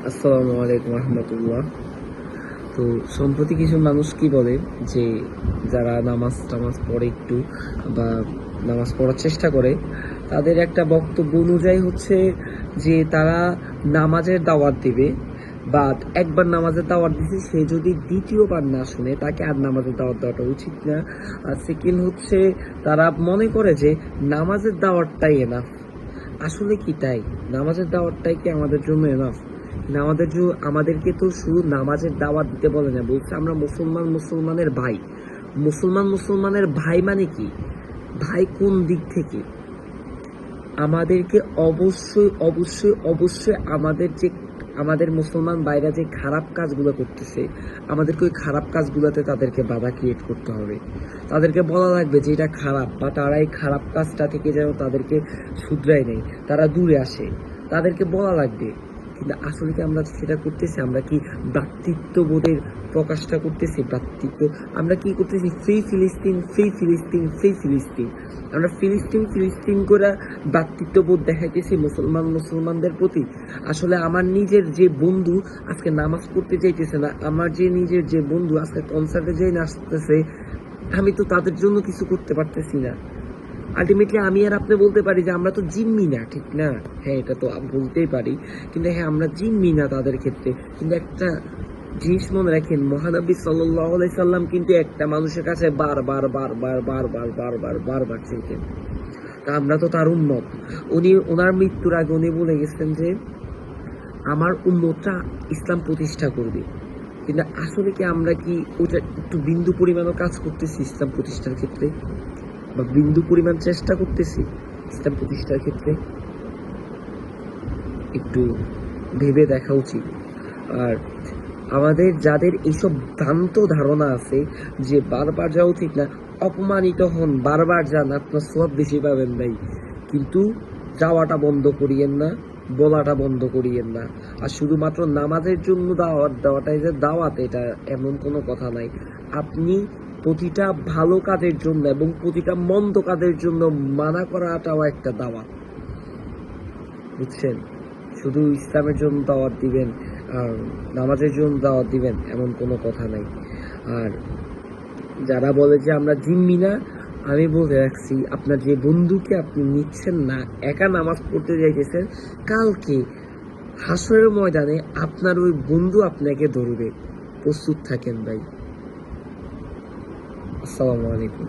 আসসালামু আলাইকুম রহমতুল্লাহ। তো সম্প্রতি কিছু মানুষ কি বলে যে যারা নামাজ টামাজ পড়ে একটু বা নামাজ পড়ার চেষ্টা করে, তাদের একটা বক্তব্য অনুযায়ী হচ্ছে যে তারা নামাজের দাওয়াত দিবে, বাট একবার নামাজের দাওয়াত দিছে, সে যদি দ্বিতীয়বার না শুনে তাকে আর নামাজের দাওয়াত দেওয়াটা উচিত না। আর সেকেন্ড হচ্ছে তারা মনে করে যে নামাজের দাওয়াতটাই এনাফ। আসলে কি তাই? নামাজের দাওয়াতটাই কি আমাদের জন্য এনাফ? আমাদেরকে তো শুধু নামাজের দাওয়াত দিতে বলে না, বলছে আমরা মুসলমানের ভাই। মুসলমানের ভাই মানে কি? ভাই কোন দিক থেকে? আমাদেরকে অবশ্যই অবশ্যই অবশ্যই আমাদের মুসলমান ভাইরা যে খারাপ কাজগুলো করতেছে, আমাদেরকে ওই খারাপ কাজগুলোতে তাদেরকে বাধা ক্রিয়েট করতে হবে। তাদেরকে বলা লাগবে যে এটা খারাপ, বা তারা এই খারাপ কাজটা থেকে যেন তাদেরকে শুধরায় নেয়, তারা দূরে আসে, তাদেরকে বলা লাগবে। কিন্তু আসলে কি আমরা সেটা করতেছি? আমরা কি ভ্রাতৃত্ববোধের প্রকাশটা করতেছি? আমরা কি করতেছি? ফ্রি ফিলিস্তিন, ফ্রি ফিলিস্তিন, ফ্রি ফিলিস্তিন। আমরা ফিলিস্তিন করে ভ্রাতৃত্ববোধ দেখাইতেছি মুসলমানদের প্রতি। আসলে আমার নিজের যে বন্ধু আজকে নামাজ পড়তে চাইতেছে না, আমার যে নিজের যে বন্ধু আজকে কনসার্টে যেয়ে নাচতেছে, আমি তো তাদের জন্য কিছু করতে পারতেছি না। আলটিমেটলি আমি আর আপনি বলতে পারি যে আমরা তো জিম্মি না, ঠিক না? হ্যাঁ, এটা তো বলতেই পারি। কিন্তু হ্যাঁ, আমরা জিম্মি না তাদের ক্ষেত্রে। কিন্তু একটা জিনিস মনে রাখেন, মহানবী সাল্লাল্লাহু আলাইহি সাল্লাম কিন্তু একটা মানুষের কাছে বারবার চেয়েছেন। তা আমরা তো তার উম্মত। ওনার মৃত্যুর আগে উনি বলে গেছেন যে আমার উম্মতটা ইসলাম প্রতিষ্ঠা করবে। কিন্তু আসলে কি আমরা কি ওটা একটু বিন্দু পরিমাণও কাজ করতেছি ইসলাম প্রতিষ্ঠার ক্ষেত্রে, বা বিন্দু পরিমাণ চেষ্টা করতেছি ইসলাম প্রতিষ্ঠার ক্ষেত্রে? একটু ভেবে দেখা উচিত। আর আমাদের যাদের এইসব ভ্রান্ত ধারণা আছে যে বারবার যাওয়া উচিত না, অপমানিত হন, বারবার যান, আপনার সওয়াব বেশি পাবেন ভাই। কিন্তু যাওয়াটা বন্ধ করিয়েন না, বলাটা বন্ধ করিয়েন না। আর শুধুমাত্র নামাজের জন্য দাওয়াত দেওয়াটাই যে দাওয়াত, এটা এমন কোনো কথা নাই। আপনি প্রতিটা ভালো কাজের জন্য এবং প্রতিটা মন্দ কাজের জন্য মানা করাটাও একটা দাওয়াত, বুঝছেন? শুধু ইসলামের জন্য দাওয়াত দিবেন আর নামাজের জন্য দাওয়াত দিবেন এমন কোনো কথা নাই। আর যারা বলে যে আমরা জিম্মি না, আমি বলে রাখছি, আপনার যে বন্ধুকে আপনি নিচ্ছেন না, একা নামাজ পড়তে যাইতেছেন, কালকে হাসরের ময়দানে আপনার ওই বন্ধু আপনাকে ধরবে। প্রস্তুত থাকেন ভাই। আসসালামু আলাইকুম।